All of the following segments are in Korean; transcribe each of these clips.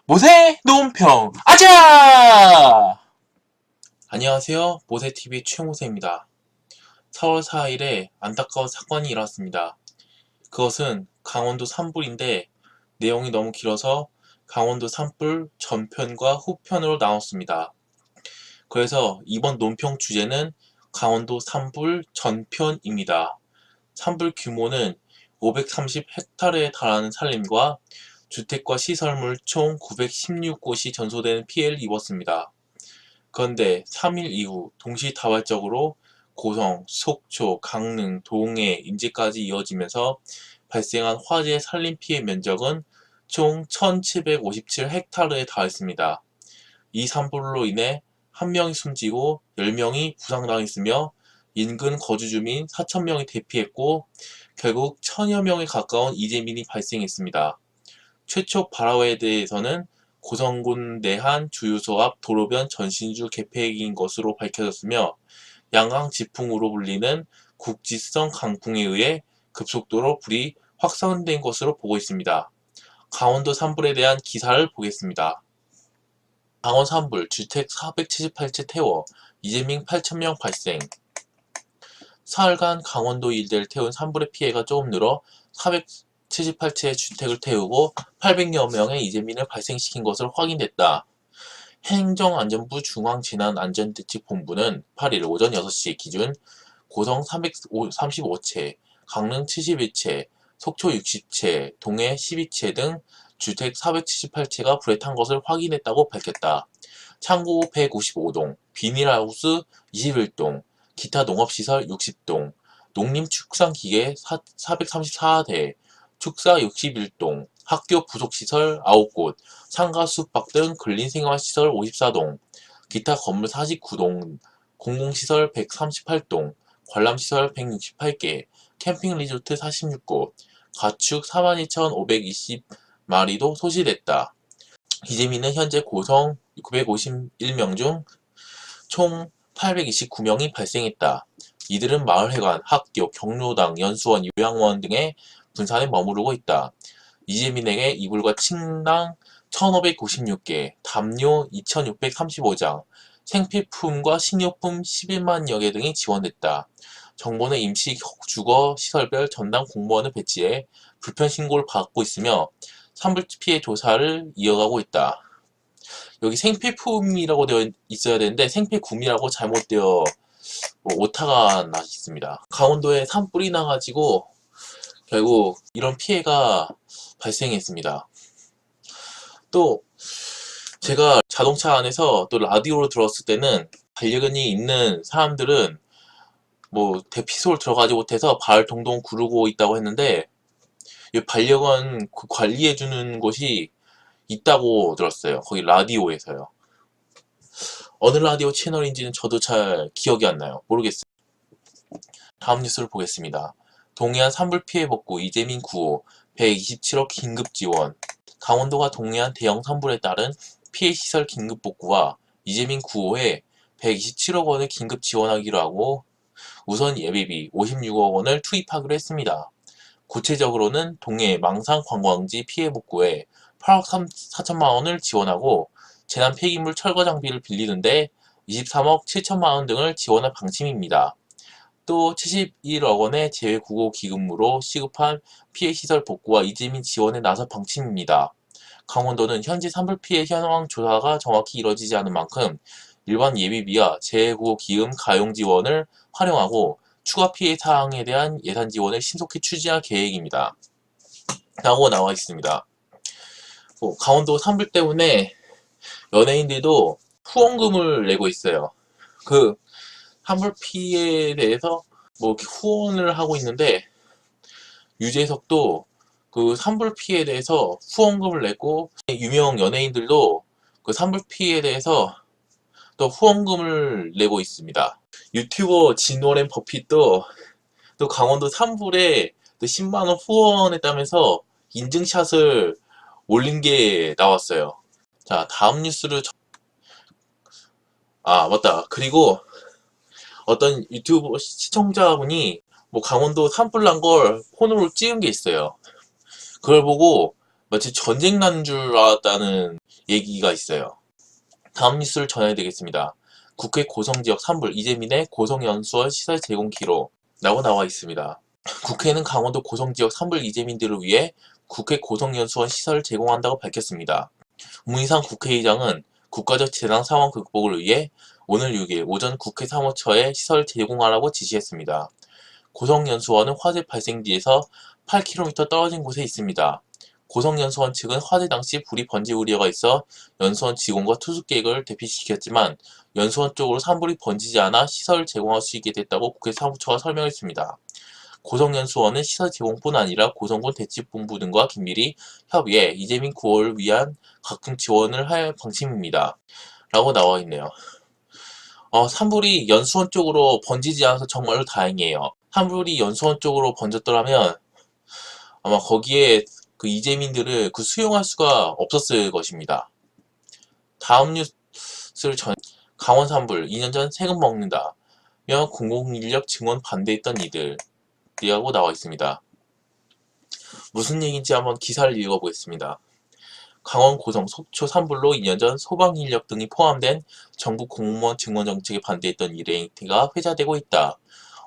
모세 논평 아자! 안녕하세요. 모세TV 최모세입니다. 4월 4일에 안타까운 사건이 일어났습니다. 그것은 강원도 산불인데 내용이 너무 길어서 강원도 산불 전편과 후편으로 나눴습니다. 그래서 이번 논평 주제는 강원도 산불 전편입니다. 산불 규모는 530헥타르에 달하는 산림과 주택과 시설물 총 916곳이 전소되는 피해를 입었습니다. 그런데 3일 이후 동시다발적으로 고성, 속초, 강릉, 동해, 인제까지 이어지면서 발생한 화재 산림 피해 면적은 총 1757헥타르에 달했습니다. 이 산불로 인해 1명이 숨지고 10명이 부상당했으며 인근 거주주민 4,000명이 대피했고 결국 1,000여 명에 가까운 이재민이 발생했습니다. 최초 발화에 대해서는 고성군 내한 주유소 앞 도로변 전신주 개폐기인 것으로 밝혀졌으며 양강 지풍으로 불리는 국지성 강풍에 의해 급속도로 불이 확산된 것으로 보고 있습니다. 강원도 산불에 대한 기사를 보겠습니다. 강원 산불 주택 478채 태워 이재민 8,000명 발생. 사흘간 강원도 일대를 태운 산불의 피해가 조금 늘어 478채의 주택을 태우고 800여 명의 이재민을 발생시킨 것으로 확인됐다. 행정안전부 중앙재난안전대책본부는 8일 오전 6시 기준 고성 335채, 강릉 71채, 속초 60채, 동해 12채 등 주택 478채가 불에 탄 것을 확인했다고 밝혔다. 창고 155동, 비닐하우스 21동, 기타 농업시설 60동, 농림축산기계 434대, 축사 61동, 학교 부속시설 9곳, 상가 숙박 등 근린생활시설 54동, 기타 건물 49동, 공공시설 138동, 관람시설 168개, 캠핑 리조트 46곳, 가축 42,520마리도 소지됐다. 이재민은 현재 고성 951명 중 총 829명이 발생했다. 이들은 마을회관, 학교, 경로당, 연수원, 요양원 등의 분산에 머무르고 있다. 이재민에게 이불과 침낭 1,596개, 담요 2,635장, 생필품과 식료품 11만여 개 등이 지원됐다. 정부는 임시 주거 시설별 전담 공무원을 배치해 불편 신고를 받고 있으며 산불 피해 조사를 이어가고 있다. 여기 생필품이라고 되어 있어야 되는데 생필품이라고 잘못되어 오타가 나 있습니다. 강원도에 산불이 나가지고 결국 이런 피해가 발생했습니다. 또 제가 자동차 안에서 또 라디오를 들었을 때는 반려견이 있는 사람들은 뭐 대피소를 들어가지 못해서 발 동동 구르고 있다고 했는데 이 반려견 관리해주는 곳이 있다고 들었어요. 거기 라디오에서요. 어느 라디오 채널인지는 저도 잘 기억이 안 나요. 모르겠어요. 다음 뉴스를 보겠습니다. 동해안 산불 피해 복구 이재민 구호 127억 긴급 지원. 강원도가 동해안 대형 산불에 따른 피해 시설 긴급 복구와 이재민 구호에 127억 원을 긴급 지원하기로 하고 우선 예비비 56억 원을 투입하기로 했습니다. 구체적으로는 동해 망상 관광지 피해 복구에 8억 4천만 원을 지원하고 재난 폐기물 철거 장비를 빌리는데 23억 7천만 원 등을 지원할 방침입니다. 또 71억 원의 재외국어기금으로 시급한 피해시설 복구와 이재민 지원에 나설 방침입니다. 강원도는 현재 산불 피해 현황 조사가 정확히 이뤄지지 않은 만큼 일반 예비비와 재외국어기금 가용 지원을 활용하고 추가 피해 사항에 대한 예산 지원을 신속히 추진할 계획입니다. 라고 나와 있습니다. 강원도 산불 때문에 연예인들도 후원금을 내고 있어요. 그 산불 피해에 대해서 뭐 후원을 하고 있는데 유재석도 그 산불 피해에 대해서 후원금을 내고 유명 연예인들도 그 산불 피해에 대해서 또 후원금을 내고 있습니다. 유튜버 진워렌 버핏도 또 강원도 산불에 또 10만원 후원했다면서 인증샷을 올린 게 나왔어요. 자, 다음 뉴스를 맞다. 그리고 어떤 유튜브 시청자분이 뭐 강원도 산불 난 걸 폰으로 찍은 게 있어요. 그걸 보고 마치 전쟁 난 줄 알았다는 얘기가 있어요. 다음 뉴스를 전해드리겠습니다. 국회 고성지역 산불 이재민의 고성연수원 시설 제공 기로라고 나와 있습니다. 국회는 강원도 고성지역 산불 이재민들을 위해 국회 고성연수원 시설을 제공한다고 밝혔습니다. 문희상 국회의장은 국가적 재난 상황 극복을 위해 오늘 6일 오전 국회 사무처에 시설 제공하라고 지시했습니다. 고성연수원은 화재 발생지에서 8km 떨어진 곳에 있습니다. 고성연수원 측은 화재 당시 불이 번질 우려가 있어 연수원 직원과 투숙 계획을 대피시켰지만 연수원 쪽으로 산불이 번지지 않아 시설을 제공할 수 있게 됐다고 국회 사무처가 설명했습니다. 고성연수원은 시설 제공뿐 아니라 고성군 대책본부 등과 긴밀히 협의해 이재민 구호를 위한 각종 지원을 할 방침입니다. 라고 나와 있네요. 산불이 연수원 쪽으로 번지지 않아서 정말로 다행이에요. 산불이 연수원 쪽으로 번졌더라면 아마 거기에 그 이재민들을 수용할 수가 없었을 것입니다. 다음 뉴스를 강원 산불 2년 전 세금 먹는다 며 공공인력 증원 반대했던 이들이라고 나와 있습니다. 무슨 얘기인지 한번 기사를 읽어보겠습니다. 강원 고성 속초 산불로 2년 전 소방인력 등이 포함된 정부 공무원 증원 정책에 반대했던 일의 행태가 회자되고 있다.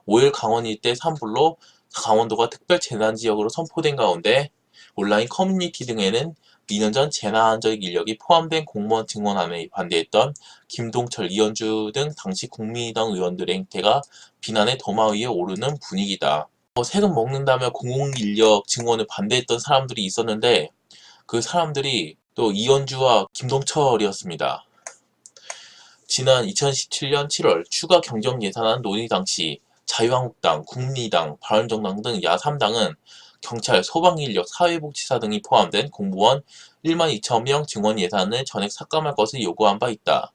5일 강원 일대 산불로 강원도가 특별재난지역으로 선포된 가운데 온라인 커뮤니티 등에는 2년 전 재난안전 인력이 포함된 공무원 증원안에 반대했던 김동철, 이현주 등 당시 국민의당 의원들의 행태가 비난의 도마 위에 오르는 분위기다. 세금 먹는다며 공공인력 증원을 반대했던 사람들이 있었는데 그 사람들이 또 이현주와 김동철이었습니다. 지난 2017년 7월 추가 경정 예산안 논의 당시 자유한국당, 국민의당, 바른정당 등 야3당은 경찰, 소방인력, 사회복지사 등이 포함된 공무원 1만 2천명 증원 예산을 전액 삭감할 것을 요구한 바 있다.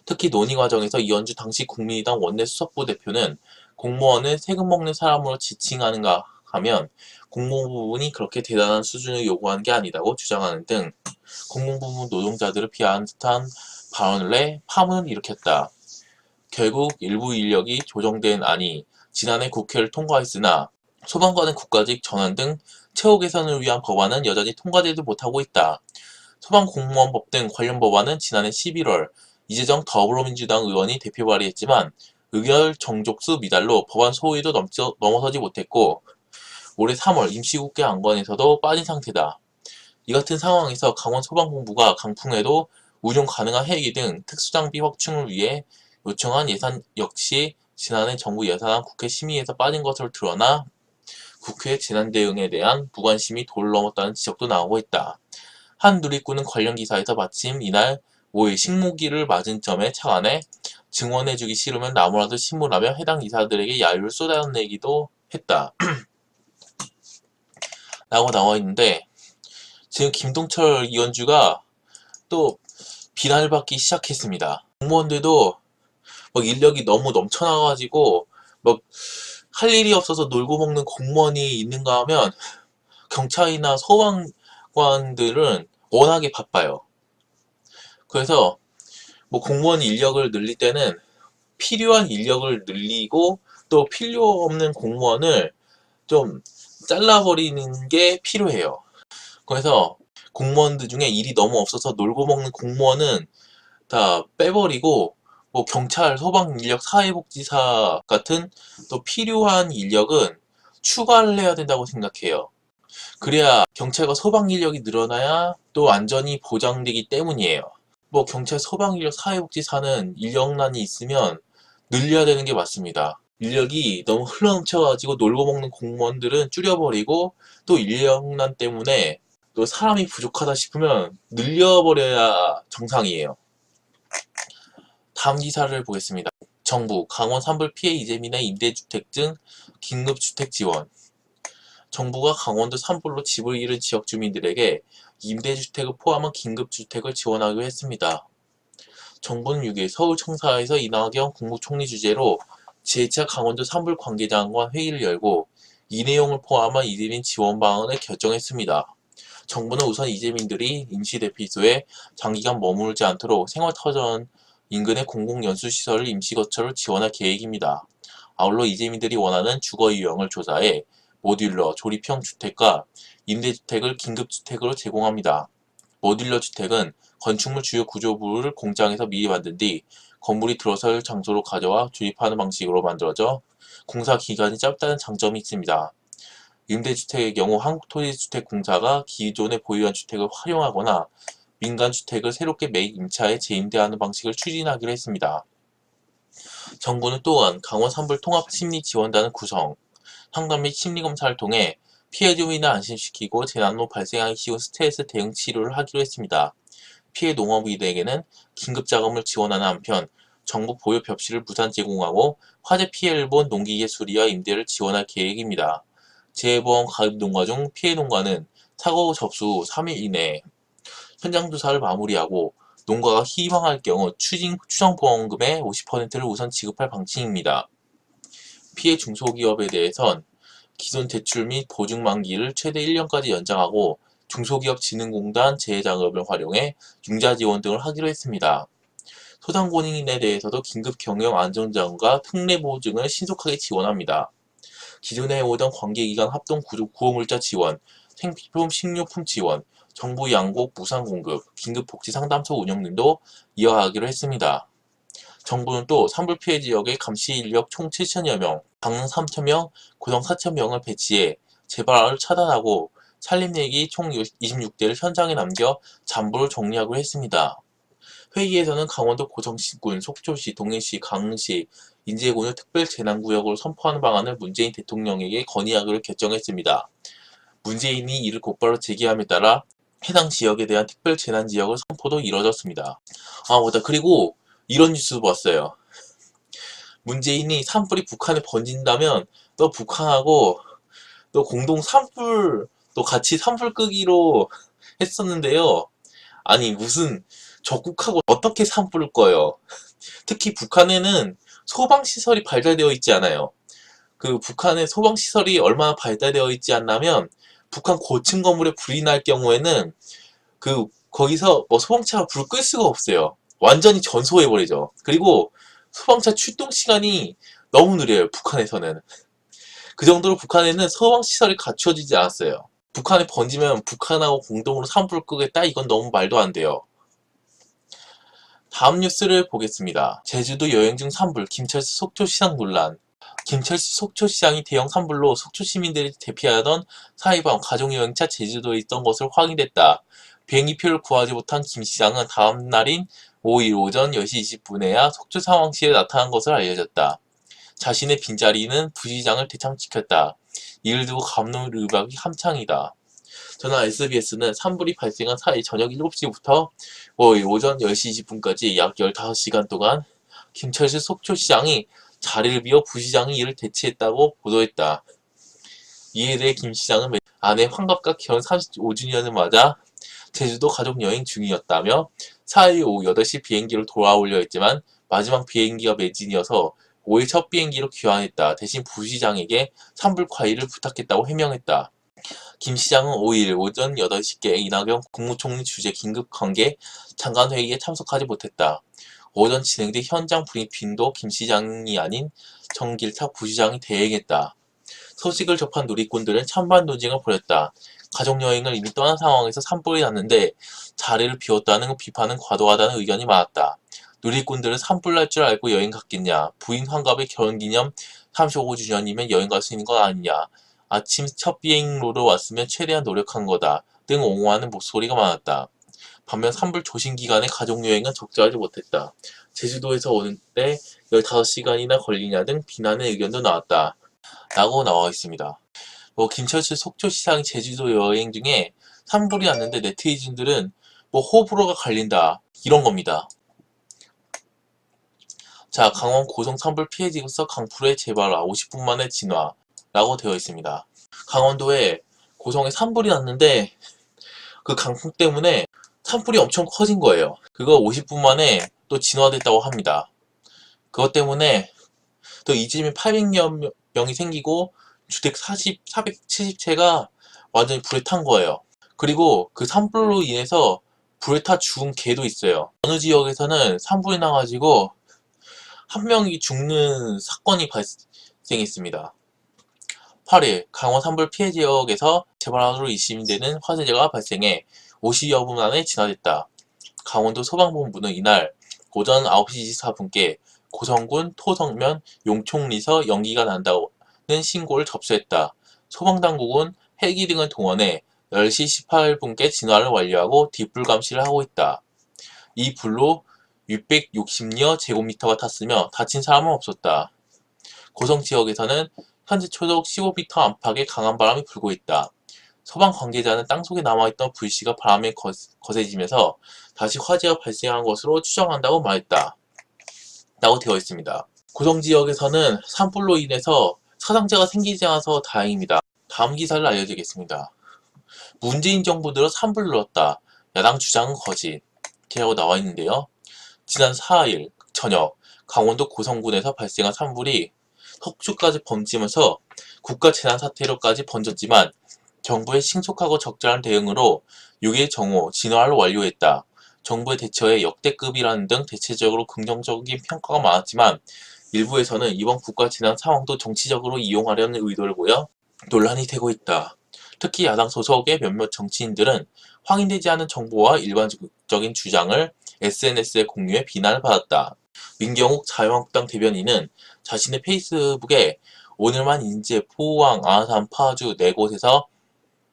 특히 논의 과정에서 이현주 당시 국민의당 원내수석부 대표는 공무원을 세금 먹는 사람으로 지칭하는가 하면 공무부문이 그렇게 대단한 수준을 요구하는 게 아니다고 주장하는 등 공무부문 노동자들을 비하하는 듯한 발언을 내 파문을 일으켰다. 결국 일부 인력이 조정된 안이 지난해 국회를 통과했으나 소방관의 국가직 전환 등 처우 개선을 위한 법안은 여전히 통과되지 못하고 있다. 소방공무원법 등 관련 법안은 지난해 11월 이재정 더불어민주당 의원이 대표 발의했지만 의결 정족수 미달로 법안 소위도 넘어서지 못했고 올해 3월 임시국회 안건에서도 빠진 상태다. 이 같은 상황에서 강원소방본부가 강풍에도 운용 가능한 헬기 등 특수장비 확충을 위해 요청한 예산 역시 지난해 정부 예산안 국회 심의에서 빠진 것으로 드러나 국회 재난대응에 대한 무관심이 도를 넘었다는 지적도 나오고 있다. 한 누리꾼은 관련 기사에서 마침 이날 5일 식모기를 맞은 점에 착안해 증언해주기 싫으면 나무라도 심으라며 해당 이사들에게 야유를 쏟아내기도 했다. 라고 나와 있는데 지금 김동철 이현주가 또 비난을 받기 시작했습니다. 공무원들도 인력이 너무 넘쳐나가지고 할 일이 없어서 놀고 먹는 공무원이 있는가 하면 경찰이나 소방관들은 워낙에 바빠요. 그래서 공무원 인력을 늘릴 때는 필요한 인력을 늘리고 또 필요 없는 공무원을 좀 잘라버리는 게 필요해요. 그래서 공무원들 중에 일이 너무 없어서 놀고 먹는 공무원은 다 빼버리고 경찰, 소방 인력, 사회복지사 같은 또 필요한 인력은 추가를 해야 된다고 생각해요. 그래야 경찰과 소방 인력이 늘어나야 또 안전이 보장되기 때문이에요. 경찰, 소방 인력, 사회복지사는 인력난이 있으면 늘려야 되는 게 맞습니다. 인력이 너무 흘러넘쳐가지고 놀고 먹는 공무원들은 줄여버리고 또 인력난 때문에 또 사람이 부족하다 싶으면 늘려버려야 정상이에요. 다음 기사를 보겠습니다. 정부, 강원 산불 피해 이재민의 임대주택 등 긴급주택 지원. 정부가 강원도 산불로 집을 잃은 지역 주민들에게 임대주택을 포함한 긴급주택을 지원하기로 했습니다. 정부는 6일 서울청사에서 이낙연 국무총리 주재로 제2차 강원도 산불 관계장관 회의를 열고 이 내용을 포함한 이재민 지원 방안을 결정했습니다. 정부는 우선 이재민들이 임시대피소에 장기간 머물지 않도록 생활터전 인근의 공공연수시설을 임시거처로 지원할 계획입니다. 아울러 이재민들이 원하는 주거 유형을 조사해 모듈러, 조립형 주택과 임대주택을 긴급주택으로 제공합니다. 모듈러 주택은 건축물 주요 구조부를 공장에서 미리 만든 뒤 건물이 들어설 장소로 가져와 조립하는 방식으로 만들어져 공사 기간이 짧다는 장점이 있습니다. 임대주택의 경우 한국토지주택공사가 기존에 보유한 주택을 활용하거나 민간주택을 새롭게 매입 임차에 재임대하는 방식을 추진하기로 했습니다. 정부는 또한 강원 산불 통합심리지원단을 구성, 상담 및 심리검사를 통해 피해 주민을 안심시키고 재난 후 발생하기 쉬운 스트레스 대응 치료를 하기로 했습니다. 피해 농업인에게는 긴급자금을 지원하는 한편 정부 보유 벽실을 무상 제공하고 화재 피해를 본 농기계 수리와 임대를 지원할 계획입니다. 재해보험 가입 농가 중 피해 농가는 사고 접수 후 3일 이내에 현장 조사를 마무리하고 농가가 희망할 경우 추정보험금의 50%를 우선 지급할 방침입니다. 피해 중소기업에 대해선 기존 대출 및 보증 만기를 최대 1년까지 연장하고 중소기업진흥공단 재해자금을 활용해 융자 지원 등을 하기로 했습니다. 소상공인에 대해서도 긴급 경영 안전자금과 특례 보증을 신속하게 지원합니다. 기존에 해오던 관계기관 합동 구호물자 지원, 생필품, 식료품 지원, 정부 양곡 무상 공급, 긴급복지상담소 운영 등도 이어가기로 했습니다. 정부는 또 산불 피해 지역에 감시 인력 총 7천여 명, 방문 3천 명, 구성 4천 명을 배치해 재발을 차단하고 산림내기 총 26대를 현장에 남겨 잔불을 정리하기로 했습니다. 회의에서는 강원도 고성군, 속초시, 동해시, 강릉시, 인제군을 특별재난구역으로 선포하는 방안을 문재인 대통령에게 건의하기로 결정했습니다. 문재인이 이를 곧바로 제기함에 따라 해당 지역에 대한 특별재난지역을 선포도 이뤄졌습니다. 맞다. 그리고 이런 뉴스도 봤어요. 문재인이 산불이 북한에 번진다면 또 북한하고 또 공동 산불 또 같이 산불 끄기로 했었는데요. 아니 무슨 적국하고 어떻게 산불을 꺼요? 특히 북한에는 소방시설이 발달되어 있지 않아요. 그 북한의 소방시설이 얼마나 발달되어 있지 않냐면 북한 고층 건물에 불이 날 경우에는 거기서 소방차가 불을 끌 수가 없어요. 완전히 전소해버리죠. 그리고 소방차 출동 시간이 너무 느려요. 북한에서는. 그 정도로 북한에는 소방시설이 갖춰지지 않았어요. 북한에 번지면 북한하고 공동으로 산불을 끄겠다? 이건 너무 말도 안 돼요. 다음 뉴스를 보겠습니다. 제주도 여행 중 산불, 김철수 속초시장 논란. 김철수 속초시장이 대형 산불로 속초 시민들이 대피하던 사이밤 가족여행차 제주도에 있던 것으로 확인됐다. 비행기표를 구하지 못한 김 시장은 다음 날인 5일 오전 10시 20분에야 속초 상황실에 나타난 것으로 알려졌다. 자신의 빈자리는 부시장을 대창시켰다. 이를 두고 감론을박이 한창이다. 전화 SBS는 산불이 발생한 4일 저녁 7시부터 5일 오전 10시 20분까지 약 15시간 동안 김철수 속초시장이 자리를 비워 부시장이 이를 대체했다고 보도했다. 이에 대해 김 시장은 아내 환갑과 결혼 35주년을 맞아 제주도 가족여행 중이었다며 4일 오후 8시 비행기로 돌아오려 했지만 마지막 비행기가 매진이어서 5일 첫 비행기로 귀환했다. 대신 부시장에게 산불 관리를 부탁했다고 해명했다. 김 시장은 5일 오전 8시께 이낙연 국무총리 주재 긴급관계 장관회의에 참석하지 못했다. 오전 진행된 현장 브리핑도 김 시장이 아닌 정길탁 부시장이 대행했다. 소식을 접한 누리꾼들은 찬반 논쟁을 벌였다. 가족여행을 이미 떠난 상황에서 산불이 났는데 자리를 비웠다는 비판은 과도하다는 의견이 많았다. 누리꾼들은 산불 날 줄 알고 여행 갔겠냐, 부인 환갑의 결혼기념 35주년이면 여행 갈 수 있는 건 아니냐, 아침 첫 비행로로 왔으면 최대한 노력한 거다 등 옹호하는 목소리가 많았다. 반면 산불 조심 기간에 가족여행은 적절하지 못했다. 제주도에서 오는데 15시간이나 걸리냐 등 비난의 의견도 나왔다. 라고 나와 있습니다. 김철수 속초시장이 제주도 여행 중에 산불이 났는데 네티즌들은 호불호가 갈린다 이런 겁니다. 자, 강원 고성 산불 피해 지구서 강불의 재발화 50분 만에 진화 라고 되어 있습니다. 강원도에 고성에 산불이 났는데 그 강풍 때문에 산불이 엄청 커진 거예요. 그거 50분 만에 또 진화됐다고 합니다. 그것 때문에 또 이집에 800여 명이 생기고 주택 470채가 완전히 불에 탄 거예요. 그리고 그 산불로 인해서 불에 타 죽은 개도 있어요. 어느 지역에서는 산불이 나가지고 한 명이 죽는 사건이 발생했습니다. 8일 강원 산불 피해 지역에서 재발화로 의심이 되는 화재가 발생해 50여 분 만에 진화됐다. 강원도 소방본부는 이날 오전 9시 24분께 고성군 토성면 용총리서 연기가 난다는 신고를 접수했다. 소방당국은 헬기 등을 동원해 10시 18분께 진화를 완료하고 뒷불 감시를 하고 있다. 이 불로 660여 제곱미터가 탔으며 다친 사람은 없었다. 고성 지역에서는 현재 초속 15m 안팎의 강한 바람이 불고 있다. 소방 관계자는 땅속에 남아있던 불씨가 바람에 거세지면서 다시 화재가 발생한 것으로 추정한다고 말했다. 라고 되어 있습니다. 고성 지역에서는 산불로 인해서 사상자가 생기지 않아서 다행입니다. 다음 기사를 알려드리겠습니다. 문재인 정부 들어 산불 늘었다. 야당 주장은 거짓. 이라고 나와 있는데요. 지난 4일 저녁 강원도 고성군에서 발생한 산불이 석주까지 번지면서 국가재난사태로까지 번졌지만 정부의 신속하고 적절한 대응으로 6일 정오 진화를 완료했다. 정부의 대처에 역대급이라는 등 대체적으로 긍정적인 평가가 많았지만 일부에서는 이번 국가재난 상황도 정치적으로 이용하려는 의도를 보여 논란이 되고 있다. 특히 야당 소속의 몇몇 정치인들은 확인되지 않은 정보와 일반적인 주장을 SNS에 공유해 비난을 받았다. 민경욱 자유한국당 대변인은 자신의 페이스북에 오늘만 인제, 포항, 아산, 파주 4곳에서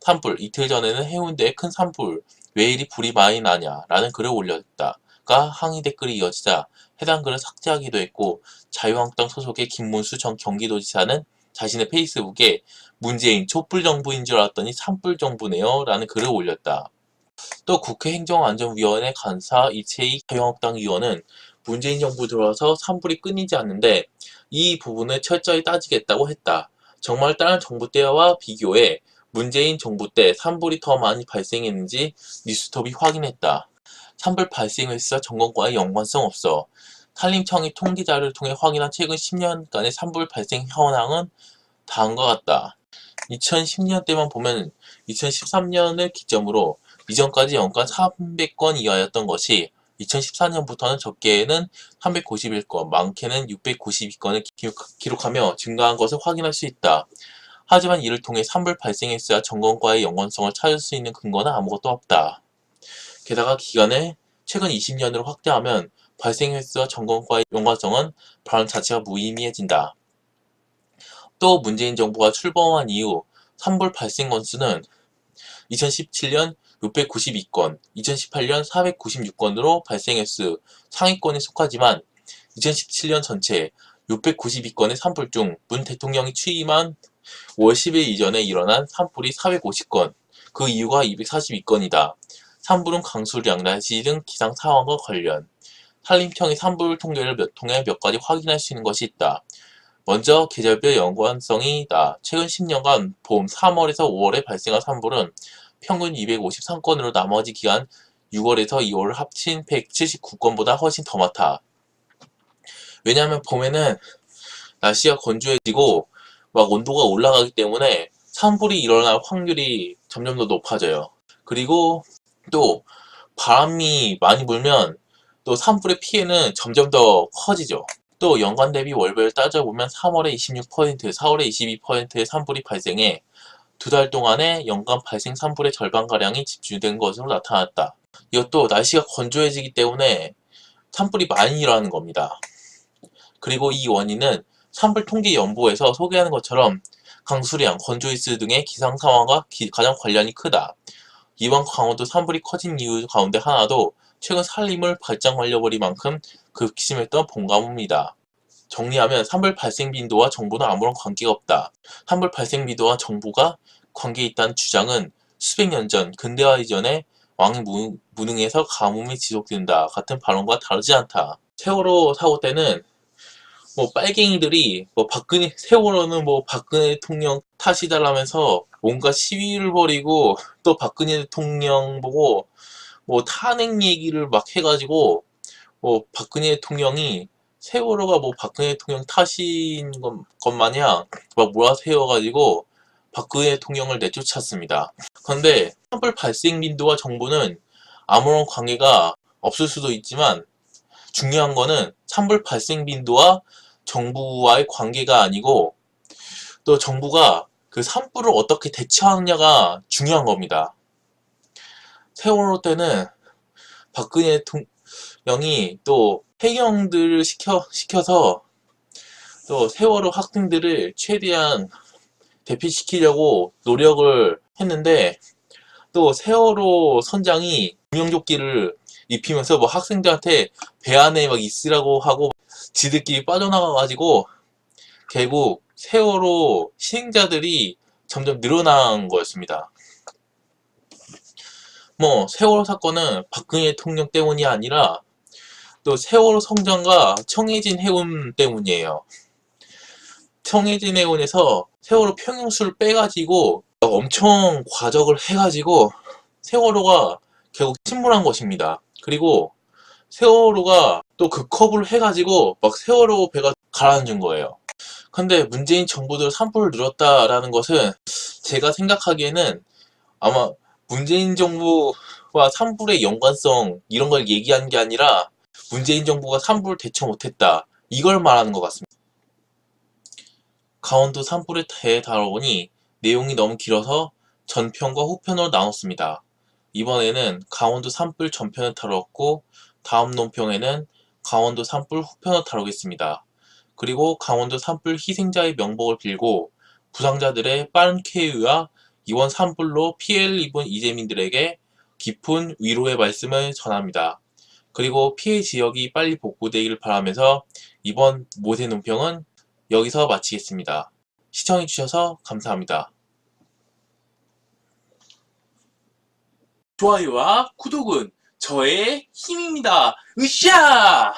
산불, 이틀 전에는 해운대에 큰 산불, 왜 이리 불이 많이 나냐 라는 글을 올렸다가 항의 댓글이 이어지자 해당 글을 삭제하기도 했고, 자유한국당 소속의 김문수 전 경기도지사는 자신의 페이스북에 문재인 촛불정부인 줄 알았더니 산불정부네요 라는 글을 올렸다. 또 국회 행정안전위원회 간사 이채익 자유한국당 의원은 문재인 정부 들어와서 산불이 끊이지 않는데 이 부분을 철저히 따지겠다고 했다. 정말 다른 정부 때와 비교해 문재인 정부 때 산불이 더 많이 발생했는지 뉴스톱이 확인했다. 산불 발생 횟수와 점검과의 연관성 없어. 산림청이 통계자료를 통해 확인한 최근 10년간의 산불 발생 현황은 다음과 같다. 2010년대만 보면 2013년을 기점으로 이전까지 연간 300건 이하였던 것이 2014년부터는 적게는 391건, 많게는 692건을 기록하며 증가한 것을 확인할 수 있다. 하지만 이를 통해 산불 발생 횟수와 점검과의 연관성을 찾을 수 있는 근거는 아무것도 없다. 게다가 기간을 최근 20년으로 확대하면 발생 횟수와 점검과의 연관성은 발언 자체가 무의미해진다. 또 문재인 정부가 출범한 이후 산불 발생 건수는 2017년 692건, 2018년 496건으로 발생 횟수 상위권에 속하지만 2017년 전체 692건의 산불 중 문 대통령이 취임한 5월 10일 이전에 일어난 산불이 450건, 그 이유가 242건이다. 산불은 강수량, 날씨 등 기상 상황과 관련. 산림청의 산불 통계를 통해 몇 가지 확인할 수 있는 것이 있다. 먼저 계절별 연관성이다. 최근 10년간 봄 3월에서 5월에 발생한 산불은 평균 253건으로 나머지 기간 6월에서 2월을 합친 179건보다 훨씬 더 많다. 왜냐하면 봄에는 날씨가 건조해지고 막 온도가 올라가기 때문에 산불이 일어날 확률이 점점 더 높아져요. 그리고 또 바람이 많이 불면 또 산불의 피해는 점점 더 커지죠. 또 연간 대비 월별 따져보면 3월에 26%, 4월에 22%의 산불이 발생해 2달 동안에 연간 발생 산불의 절반가량이 집중된 것으로 나타났다. 이것도 날씨가 건조해지기 때문에 산불이 많이 일어나는 겁니다. 그리고 이 원인은 산불통계연보에서 소개하는 것처럼 강수량, 건조일수 등의 기상 상황과 가장 관련이 크다. 이번 강원도 산불이 커진 이유 가운데 하나도 최근 산림을 바짝 말려버릴 만큼 극심했던 봄 가뭄이다. 정리하면 산불 발생 빈도와 정부는 아무런 관계가 없다. 산불 발생 빈도와 정부가 관계 있다는 주장은 수백 년 전 근대화 이전에 왕이 무능해서 가뭄이 지속된다 같은 발언과 다르지 않다. 세월호 사고 때는 빨갱이들이 세월호는 박근혜 대통령 탓이다라면서 온갖 시위를 벌이고 또 박근혜 대통령 보고 탄핵 얘기를 막 해가지고 박근혜 대통령이 세월호가 박근혜 대통령 탓인 것 마냥 막 몰아세워가지고 박근혜 대통령을 내쫓았습니다. 그런데 산불 발생 빈도와 정부는 아무런 관계가 없을 수도 있지만 중요한 거는 산불 발생 빈도와 정부와의 관계가 아니고 또 정부가 그 산불을 어떻게 대처하느냐가 중요한 겁니다. 세월호 때는 박근혜 대통령이 또 해경들을 시켜서 또 세월호 학생들을 최대한 대피시키려고 노력을 했는데, 또 세월호 선장이 구명조끼를 입히면서 뭐 학생들한테 배 안에 막 있으라고 하고 지들끼리 빠져나가가지고 결국 세월호 희생자들이 점점 늘어난 거였습니다. 뭐 세월호 사건은 박근혜 대통령 때문이 아니라 또 세월호 성장과 청해진 해운 때문이에요. 청해진 해운에서 세월호 평형수를 빼가지고 엄청 과적을 해가지고 세월호가 결국 침몰한 것입니다. 그리고 세월호가 또 그 컵을 해가지고 막 세월호 배가 가라앉은 거예요. 근데 문재인 정부도 산불을 늘었다라는 것은 제가 생각하기에는 아마 문재인 정부와 산불의 연관성 이런 걸 얘기한 게 아니라 문재인 정부가 산불을 대처 못했다, 이걸 말하는 것 같습니다. 강원도 산불에 대해 다뤄보니 내용이 너무 길어서 전편과 후편으로 나눴습니다. 이번에는 강원도 산불 전편을 다루었고 다음 논평에는 강원도 산불 후편을 다루겠습니다. 그리고 강원도 산불 희생자의 명복을 빌고 부상자들의 빠른 쾌유와 이번 산불로 피해를 입은 이재민들에게 깊은 위로의 말씀을 전합니다. 그리고 피해 지역이 빨리 복구되기를 바라면서 이번 모세 논평은 여기서 마치겠습니다. 시청해주셔서 감사합니다. 좋아요와 구독은 저의 힘입니다. 으쌰!